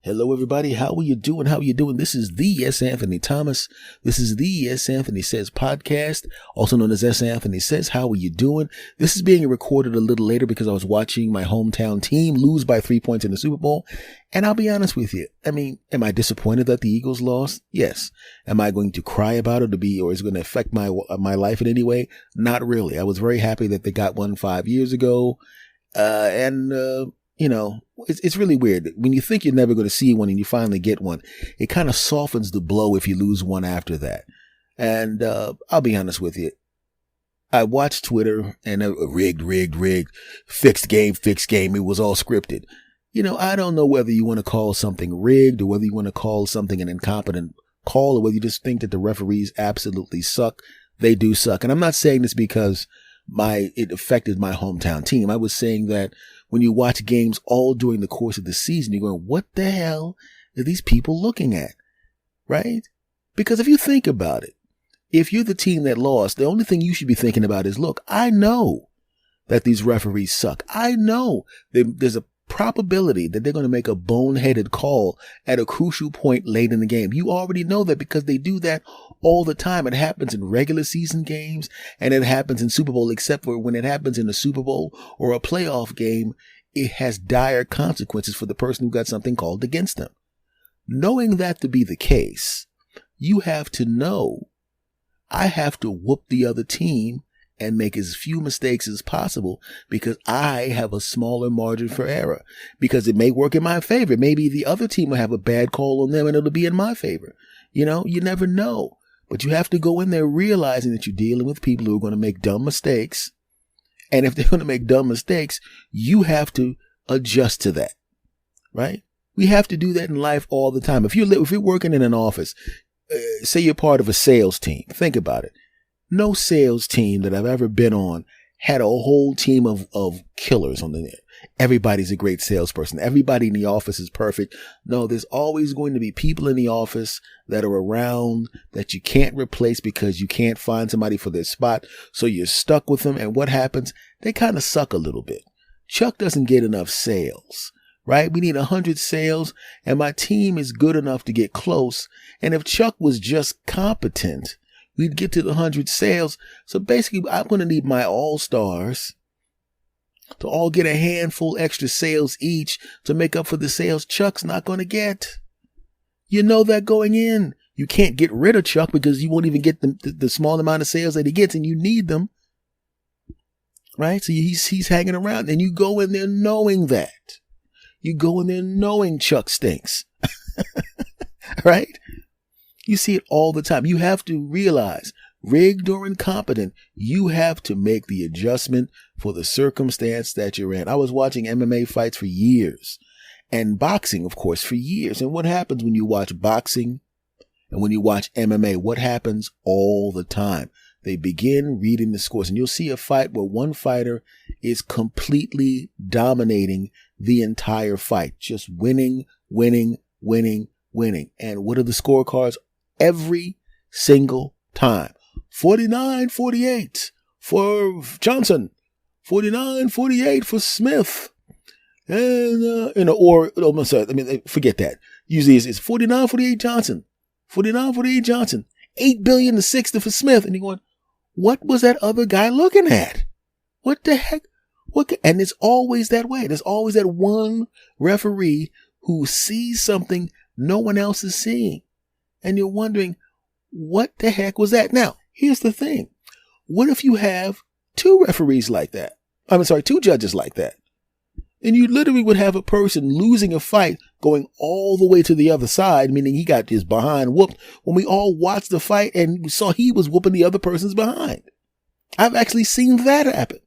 Hello, everybody. How are you doing? How are you doing? This is the S. Anthony Thomas. This is the S. Anthony Says podcast, also known as S. Anthony Says. How are you doing? This is being recorded a little later because I was watching my hometown team lose by 3 points in the Super Bowl. And I'll be honest with you. I mean, am I disappointed that the Eagles lost? Yes. Am I going to cry about it or is it going to affect my life in any way? Not really. I was very happy that they got one 5 years ago. You know, it's really weird. When you think you're never going to see one and you finally get one, it kind of softens the blow if you lose one after that. And I'll be honest with you. I watched Twitter and rigged, fixed game. It was all scripted. You know, I don't know whether you want to call something rigged or whether you want to call something an incompetent call or whether you just think that the referees absolutely suck. They do suck. And I'm not saying this because it affected my hometown team. I was saying that when you watch games all during the course of the season, you're going, what the hell are these people looking at? Right? Because if you think about it, if you're the team that lost, the only thing you should be thinking about is, look, I know that these referees suck. I know there's a probability that they're going to make a boneheaded call at a crucial point late in the game. You already know that because they do that all the time. It happens in regular season games and it happens in Super Bowl, except for when it happens in a Super Bowl or a playoff game, it has dire consequences for the person who got something called against them. Knowing that to be the case, you have to know I have to whoop the other team and make as few mistakes as possible because I have a smaller margin for error, because it may work in my favor. Maybe the other team will have a bad call on them and it'll be in my favor. You know, you never know, but you have to go in there realizing that you're dealing with people who are going to make dumb mistakes. And if they're going to make dumb mistakes, you have to adjust to that, right? We have to do that in life all the time. If you're working in an office, say you're part of a sales team, think about it. No sales team that I've ever been on had a whole team of killers on the net. Everybody's a great salesperson. Everybody in the office is perfect. No, there's always going to be people in the office that are around that you can't replace because you can't find somebody for their spot. So you're stuck with them. And what happens? They kind of suck a little bit. Chuck doesn't get enough sales, right? We need 100 sales and my team is good enough to get close. And if Chuck was just competent, we'd get to the 100 sales. So basically, I'm going to need my all-stars to all get a handful extra sales each to make up for the sales Chuck's not going to get. You know that going in. You can't get rid of Chuck because you won't even get the small amount of sales that he gets, and you need them. Right? So he's hanging around, and you go in there knowing that. You go in there knowing Chuck stinks. Right? You see it all the time. You have to realize, rigged or incompetent, you have to make the adjustment for the circumstance that you're in. I was watching MMA fights for years and boxing, of course, for years. And what happens when you watch boxing and when you watch MMA? What happens all the time? They begin reading the scores, and you'll see a fight where one fighter is completely dominating the entire fight, just winning. And what are the scorecards? Every single time. 49-48 for Johnson. 49-48 for Smith. And, forget that. Usually it's 49-48 Johnson. 49-48 Johnson. 8 billion to 6 for Smith. And you're going, what was that other guy looking at? What the heck? And it's always that way. There's always that one referee who sees something no one else is seeing. And you're wondering, what the heck was that? Now, here's the thing. What if you have two referees like that? Two judges like that. And you literally would have a person losing a fight going all the way to the other side, meaning he got his behind whooped when we all watched the fight and we saw he was whooping the other person's behind. I've actually seen that happen.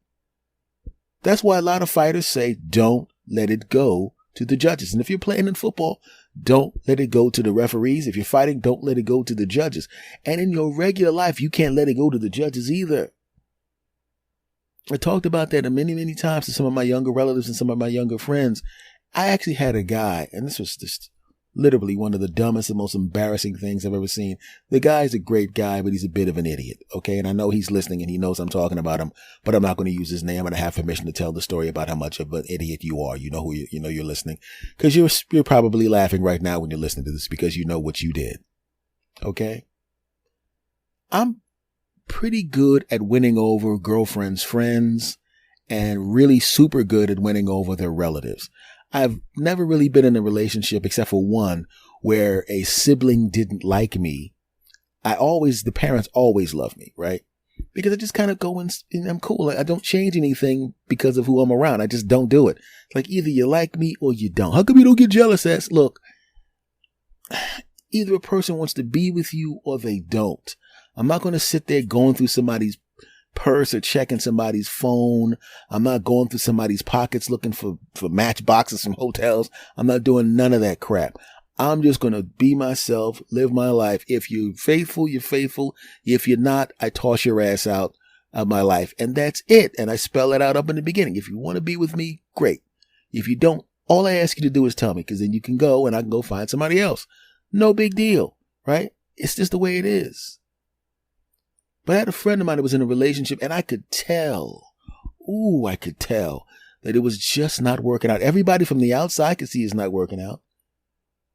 That's why a lot of fighters say, don't let it go to the judges. And if you're playing in football, don't let it go to the referees. If you're fighting, don't let it go to the judges. And in your regular life, you can't let it go to the judges either. I talked about that many, many times to some of my younger relatives and some of my younger friends. I actually had a guy, and this was just Literally one of the dumbest and most embarrassing things I've ever seen. The guy's a great guy, but he's a bit of an idiot. Okay. And I know he's listening and he knows I'm talking about him, but I'm not going to use his name, and I have permission to tell the story about how much of an idiot you are. You know who you know you're listening, because you're probably laughing right now when you're listening to this because you know what you did. Okay. I'm pretty good at winning over girlfriends' friends and really super good at winning over their relatives. I've never really been in a relationship except for one where a sibling didn't like me. The parents always love me, right? Because I just kind of go and I'm cool. I don't change anything because of who I'm around. I just don't do it. Like, either you like me or you don't. How come you don't get jealous? Look, either a person wants to be with you or they don't. I'm not going to sit there going through somebody's purse or checking somebody's phone. I'm not going through somebody's pockets looking for matchboxes from hotels. I'm not doing none of that crap. I'm just going to be myself, live my life. If you're faithful, you're faithful. If you're not, I toss your ass out of my life. And that's it. And I spell it out up in the beginning. If you want to be with me, great. If you don't, all I ask you to do is tell me, because then you can go and I can go find somebody else. No big deal, right? It's just the way it is. But I had a friend of mine that was in a relationship, and I could tell that it was just not working out. Everybody from the outside could see it's not working out.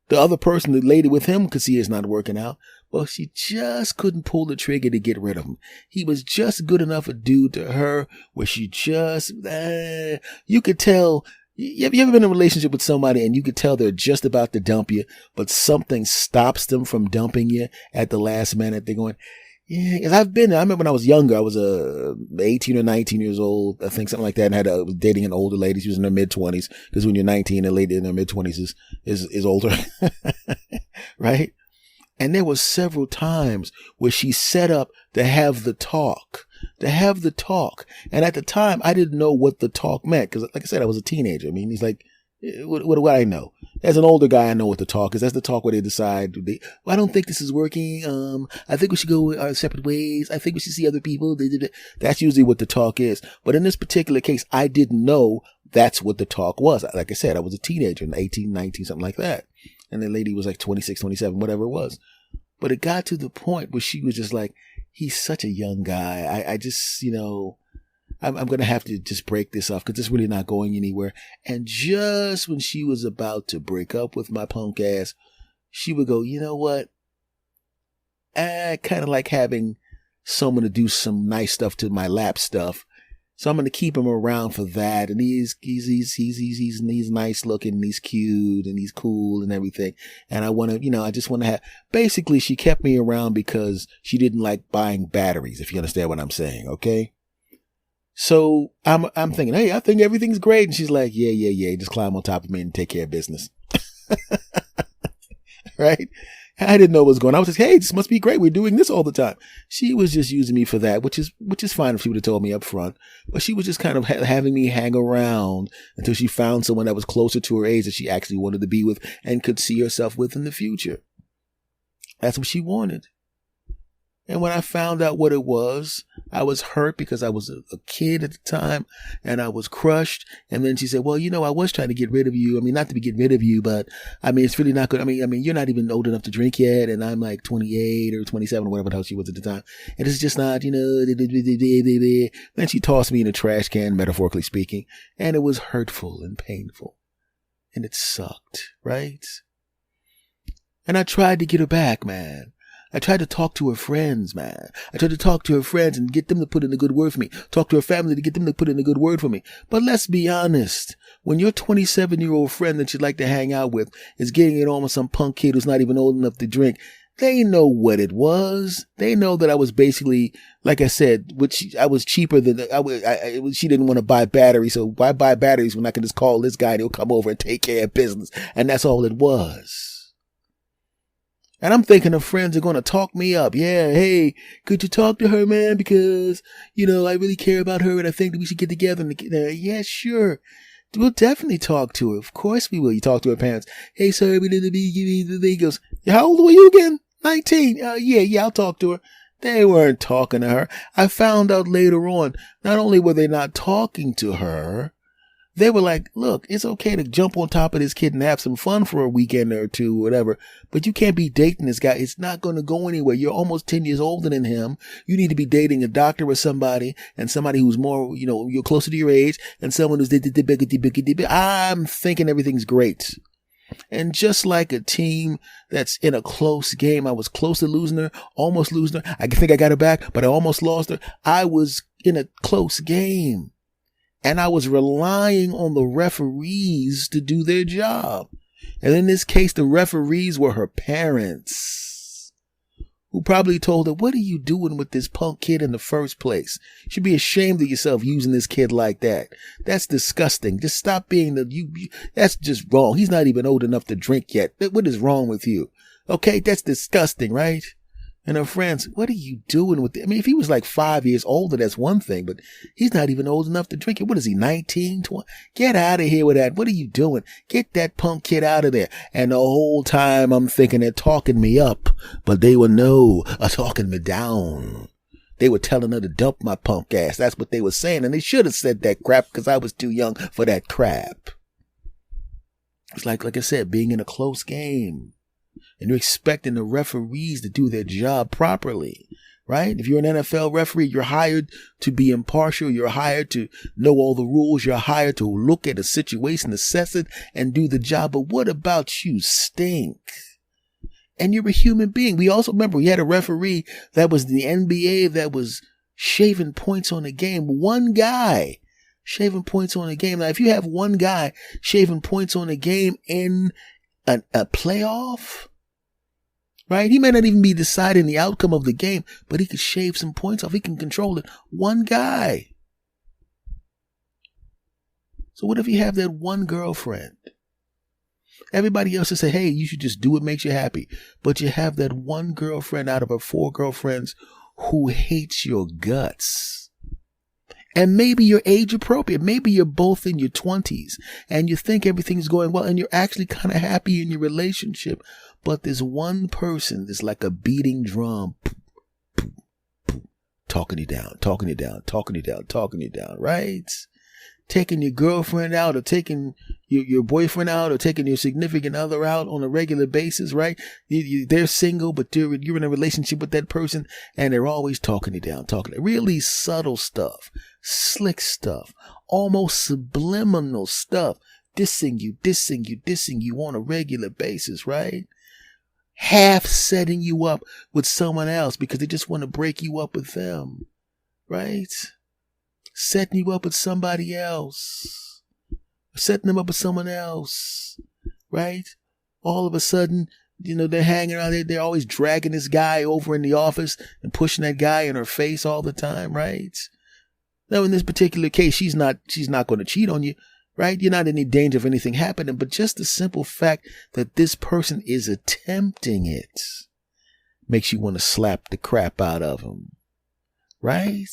The other person, the lady with him, could see it's not working out. But she just couldn't pull the trigger to get rid of him. He was just good enough a dude to her where she just, you could tell. You ever been in a relationship with somebody and you could tell they're just about to dump you, but something stops them from dumping you at the last minute? They're going, yeah, because I remember when I was younger, I was 18 or 19 years old, I think, something like that, and I was dating an older lady. She was in her mid-20s, because when you're 19, a lady in her mid-20s is older, right? And there were several times where she set up to have the talk. And at the time, I didn't know what the talk meant, because, like I said, I was a teenager. I mean, he's like, what do I know? As an older guy, I know what the talk is. That's the talk where they decide, I don't think this is working. I think we should go our separate ways. I think we should see other people. That's usually what the talk is. But in this particular case, I didn't know that's what the talk was. Like I said, I was a teenager, 18, 19, something like that. And the lady was like 26, 27, whatever it was. But it got to the point where she was just like, he's such a young guy. I just, I'm going to have to just break this off because it's really not going anywhere. And just when she was about to break up with my punk ass, she would go, you know what? I kind of like having someone to do some nice stuff to my lap stuff. So I'm going to keep him around for that. And he's nice looking, and he's cute, and he's cool and everything. And I want to, I just want to have, basically she kept me around because she didn't like buying batteries, if you understand what I'm saying. Okay. So I'm thinking, hey, I think everything's great. And she's like, yeah. Just climb on top of me and take care of business. Right? I didn't know what was going on. I was just, hey, this must be great. We're doing this all the time. She was just using me for that, which is fine if she would have told me up front. But she was just kind of having me hang around until she found someone that was closer to her age that she actually wanted to be with and could see herself with in the future. That's what she wanted. And when I found out what it was, I was hurt because I was a kid at the time and I was crushed. And then she said, well, I was trying to get rid of you. I mean, not to get rid of you, but I mean, it's really not good. I mean, you're not even old enough to drink yet. And I'm like 28 or 27 or whatever the hell she was at the time. And it's just not, Then she tossed me in a trash can, metaphorically speaking. And it was hurtful and painful. And it sucked, right? And I tried to get her back, man. I tried to talk to her friends, man. I tried to talk to her friends and get them to put in a good word for me. Talk to her family to get them to put in a good word for me. But let's be honest. When your 27-year-old friend that you'd like to hang out with is getting it on with some punk kid who's not even old enough to drink, they know what it was. They know that I was basically, like I said, I was cheaper than, she didn't want to buy batteries. So why buy batteries when I can just call this guy and he'll come over and take care of business? And that's all it was. And I'm thinking her friends are going to talk me up. Yeah, hey, could you talk to her, man? Because, I really care about her and I think that we should get together. Yeah, sure. We'll definitely talk to her. Of course we will. You talk to her parents. Hey, sir, we need to be, he goes, how old were you again? 19. Yeah, I'll talk to her. They weren't talking to her. I found out later on, not only were they not talking to her, They were like, look, it's okay to jump on top of this kid and have some fun for a weekend or two or whatever, but you can't be dating this guy. It's not going to go anywhere. You're almost 10 years older than him. You need to be dating a doctor or somebody, and somebody who's more, you're closer to your age, and someone who's I'm thinking everything's great. And just like a team that's in a close game, I was close to losing her, almost losing her. I think I got her back, but I almost lost her. I was in a close game. And I was relying on the referees to do their job. And in this case, the referees were her parents, who probably told her, what are you doing with this punk kid in the first place? You should be ashamed of yourself using this kid like that. That's disgusting. Just stop being that's just wrong. He's not even old enough to drink yet. What is wrong with you? Okay, that's disgusting, right? And her friends, what are you doing with it? I mean, if he was like 5 years older, that's one thing, but he's not even old enough to drink it. What is he, 19, 20? Get out of here with that. What are you doing? Get that punk kid out of there. And the whole time I'm thinking they're talking me up, but they were talking me down. They were telling her to dump my punk ass. That's what they were saying. And they should have said that crap because I was too young for that crap. It's like I said, being in a close game. And you're expecting the referees to do their job properly, right? If you're an NFL referee, you're hired to be impartial. You're hired to know all the rules. You're hired to look at a situation, assess it, and do the job. But what about you? Stink. And you're a human being. We also remember we had a referee that was the NBA that was shaving points on the game. One guy shaving points on a game. Now, if you have one guy shaving points on a game in a playoff, right? He may not even be deciding the outcome of the game, but he could shave some points off. He can control it. One guy. So what if you have that one girlfriend? Everybody else will say, hey, you should just do what makes you happy. But you have that one girlfriend out of her 4 girlfriends who hates your guts. And maybe you're age appropriate. Maybe you're both in your 20s and you think everything's going well and you're actually kind of happy in your relationship. But there's one person that's like a beating drum, talking you down, talking you down, talking you down, talking you down, right? Taking your girlfriend out or taking your boyfriend out or taking your significant other out on a regular basis, right? They're single, but you're in a relationship with that person and they're always talking you down, really subtle stuff, slick stuff, almost subliminal stuff, dissing you on a regular basis, right? Half setting you up with someone else because they just want to break you up with them, right? Setting you up with somebody else, setting them up with someone else, right? All of a sudden, they're hanging around there. They're always dragging this guy over in the office and pushing that guy in her face all the time, right? Now, in this particular case, she's not going to cheat on you, right? You're not in any danger of anything happening, but just the simple fact that this person is attempting it makes you want to slap the crap out of him, right?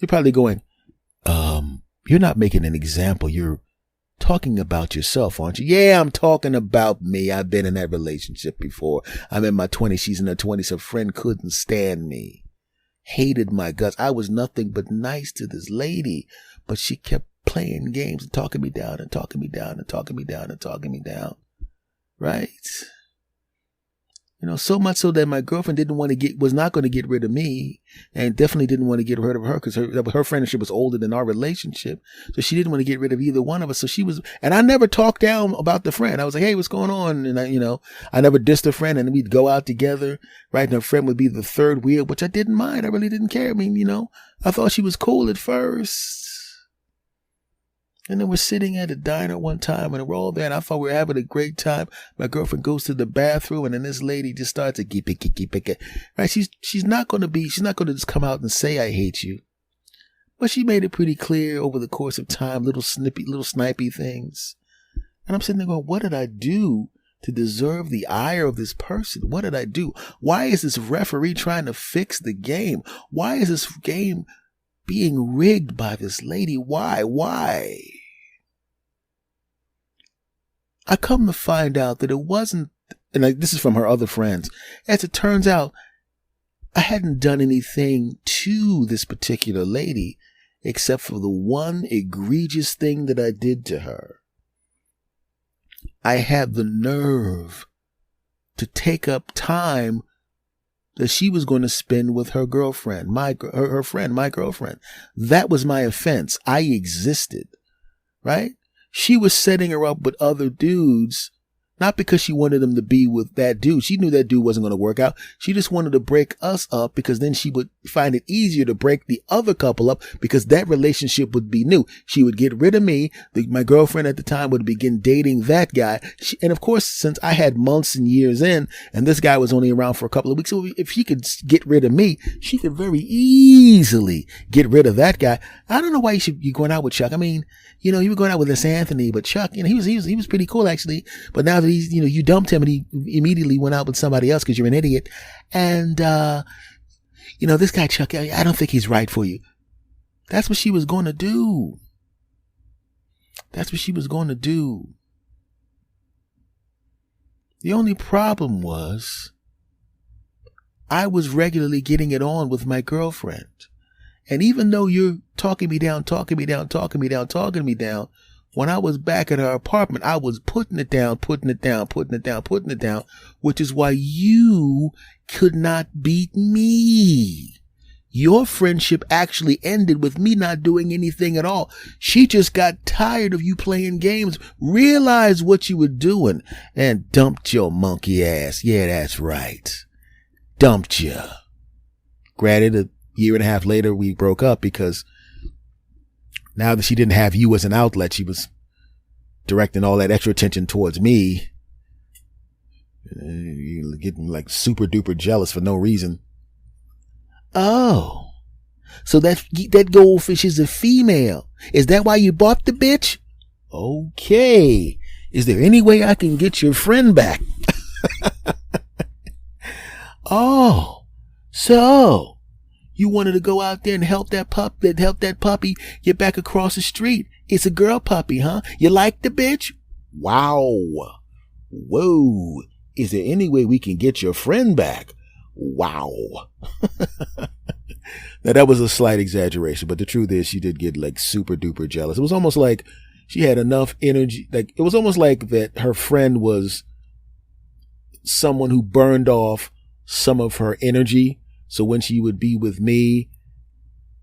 You're probably going, you're not making an example. You're talking about yourself, aren't you? Yeah, I'm talking about me. I've been in that relationship before. I'm in my 20s. She's in her 20s. Her friend couldn't stand me. Hated my guts. I was nothing but nice to this lady, but she kept playing games and talking me down and talking me down and talking me down and talking me down. Right? So much so that my girlfriend was not going to get rid of me and definitely didn't want to get rid of her because her friendship was older than our relationship. So she didn't want to get rid of either one of us. So and I never talked down about the friend. I was like, hey, what's going on? And I never dissed her friend and we'd go out together, right? And her friend would be the third wheel, which I didn't mind. I really didn't care. I mean, I thought she was cool at first. And then we're sitting at a diner one time and we're all there and I thought we were having a great time. My girlfriend goes to the bathroom and then this lady just starts to keep it. Right? She's not going to just come out and say, I hate you. But she made it pretty clear over the course of time, little snipey things. And I'm sitting there going, what did I do to deserve the ire of this person? What did I do? Why is this referee trying to fix the game? Why is this game being rigged by this lady? Why? I come to find out that it wasn't, and this is from her other friends, as it turns out, I hadn't done anything to this particular lady. except for the one egregious thing that I did to her. I had the nerve to take up time that she was going to spend with her girlfriend, her friend, my girlfriend. That was my offense. I existed, right? She was setting her up with other dudes, not because she wanted them to be with that dude. She knew that dude wasn't going to work out. She just wanted to break us up because then she would find it easier to break the other couple up because that relationship would be new. She would get rid of me. My girlfriend at the time would begin dating that guy. And of course, since I had months and years in and this guy was only around for a couple of weeks, so if she could get rid of me, she could very easily get rid of that guy. I don't know why you should be going out with Chuck. I mean, you know, you were going out with this Anthony, but Chuck, you know, he was pretty cool actually. But now that he's, you know, you dumped him and he immediately went out with somebody else because you're an idiot. And, you know, this guy Chuck, I don't think he's right for you. That's what she was going to do. That's what she was going to do. The only problem was I was regularly getting it on with my girlfriend. And even though you're talking me down, when I was back at her apartment, I was putting it down, which is why you could not beat me. Your friendship actually ended with me not doing anything at all. She just got tired of you playing games, realized what you were doing, and dumped your monkey ass. Yeah, that's right. Dumped you. Granted, a year and a half later, we broke up because now that she didn't have you as an outlet, she was directing all that extra attention towards me. You're getting like super duper jealous for no reason. Oh, so that goldfish is a female. Is that why you bought the bitch? Okay. Is there any way I can get your friend back? Oh, so you wanted to go out there and help that puppy get back across the street. It's a girl puppy, huh? You like the bitch? Wow. Whoa. Is there any way we can get your friend back? Wow. Now that was a slight exaggeration, but the truth is she did get like super duper jealous. It was almost like she had enough energy. Like it was almost like that her friend was someone who burned off some of her energy. So when she would be with me,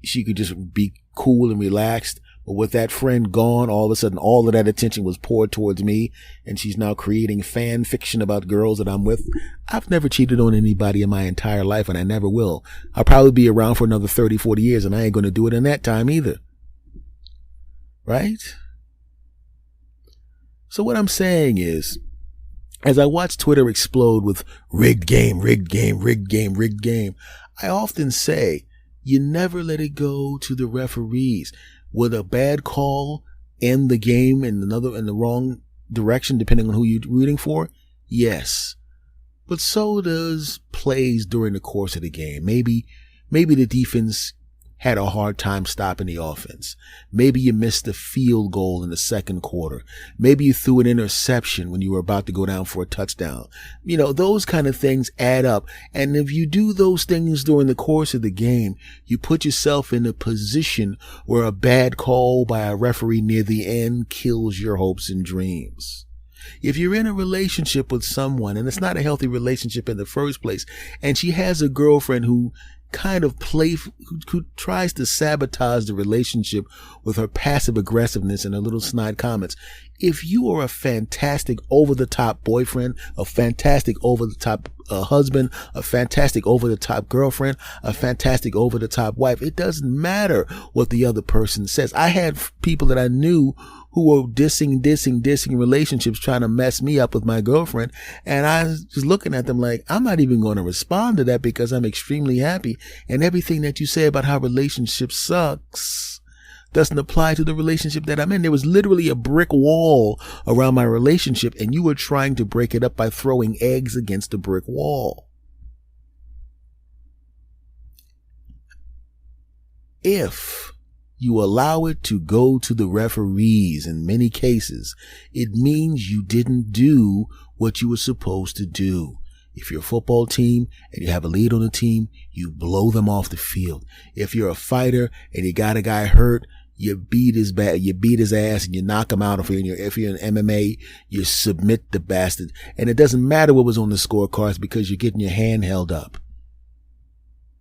she could just be cool and relaxed. But with that friend gone, all of a sudden, all of that attention was poured towards me. And she's now creating fan fiction about girls that I'm with. I've never cheated on anybody in my entire life, and I never will. I'll probably be around for another 30, 40 years, and I ain't going to do it in that time either. Right? So what I'm saying is, as I watch Twitter explode with rigged game, I often say, you never let it go to the referees. Would a bad call end the game in the wrong direction, depending on who you're rooting for? Yes. But so does plays during the course of the game. Maybe the defense had a hard time stopping the offense. Maybe you missed a field goal in the second quarter. Maybe you threw an interception when you were about to go down for a touchdown. You know, those kind of things add up. And if you do those things during the course of the game, you put yourself in a position where a bad call by a referee near the end kills your hopes and dreams. If you're in a relationship with someone and it's not a healthy relationship in the first place, and she has a girlfriend who kind of who tries to sabotage the relationship with her passive aggressiveness and her little snide comments. If you are a fantastic over-the-top boyfriend, a fantastic over-the-top husband, a fantastic over-the-top girlfriend, a fantastic over-the-top wife, it doesn't matter what the other person says. I had people that I knew who were dissing relationships, trying to mess me up with my girlfriend. And I was just looking at them like, I'm not even going to respond to that because I'm extremely happy. And everything that you say about how relationships sucks doesn't apply to the relationship that I'm in. There was literally a brick wall around my relationship, and you were trying to break it up by throwing eggs against the brick wall. If you allow it to go to the referees in many cases, it means you didn't do what you were supposed to do. If you're a football team and you have a lead on the team, you blow them off the field. If you're a fighter and you got a guy hurt, you beat his ass and you knock him out. If you're in MMA, you submit the bastard. And it doesn't matter what was on the scorecards because you're getting your hand held up.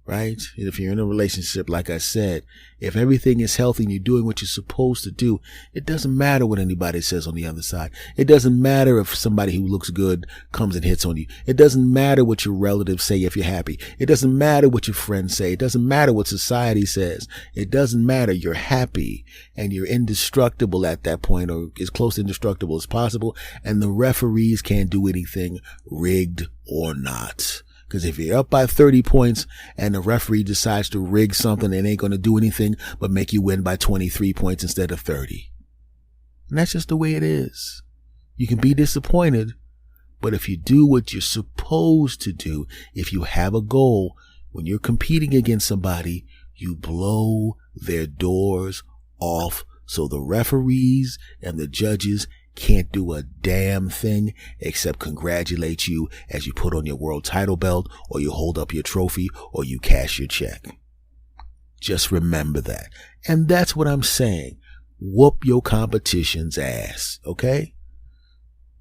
Right? If you're in a relationship, like I said, if everything is healthy and you're doing what you're supposed to do, it doesn't matter what anybody says on the other side. It doesn't matter if somebody who looks good comes and hits on you. It doesn't matter what your relatives say if you're happy. It doesn't matter what your friends say. It doesn't matter what society says. It doesn't matter. You're happy and you're indestructible at that point, or as close to indestructible as possible. And the referees can't do anything, rigged or not. Because if you're up by 30 points and the referee decides to rig something, it ain't going to do anything but make you win by 23 points instead of 30. And that's just the way it is. You can be disappointed, but if you do what you're supposed to do, if you have a goal, when you're competing against somebody, you blow their doors off so the referees and the judges can't do a damn thing except congratulate you as you put on your world title belt, or you hold up your trophy, or you cash your check. Just remember that. And that's what I'm saying. Whoop your competition's ass, okay?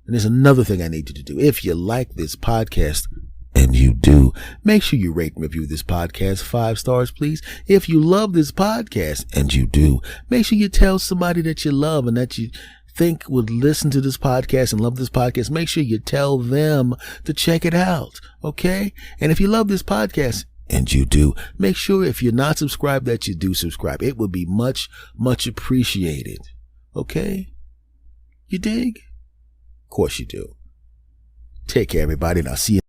And there's another thing I need you to do. If you like this podcast, and you do, make sure you rate and review this podcast 5 stars, please. If you love this podcast, and you do, make sure you tell somebody that you love and that you think would listen to this podcast and love this podcast. Make sure you tell them to check it out, okay? And if you love this podcast, and you do, make sure if you're not subscribed that you do subscribe. It would be much, much appreciated, okay? You dig? Of course you do. Take care, everybody, and I'll see you.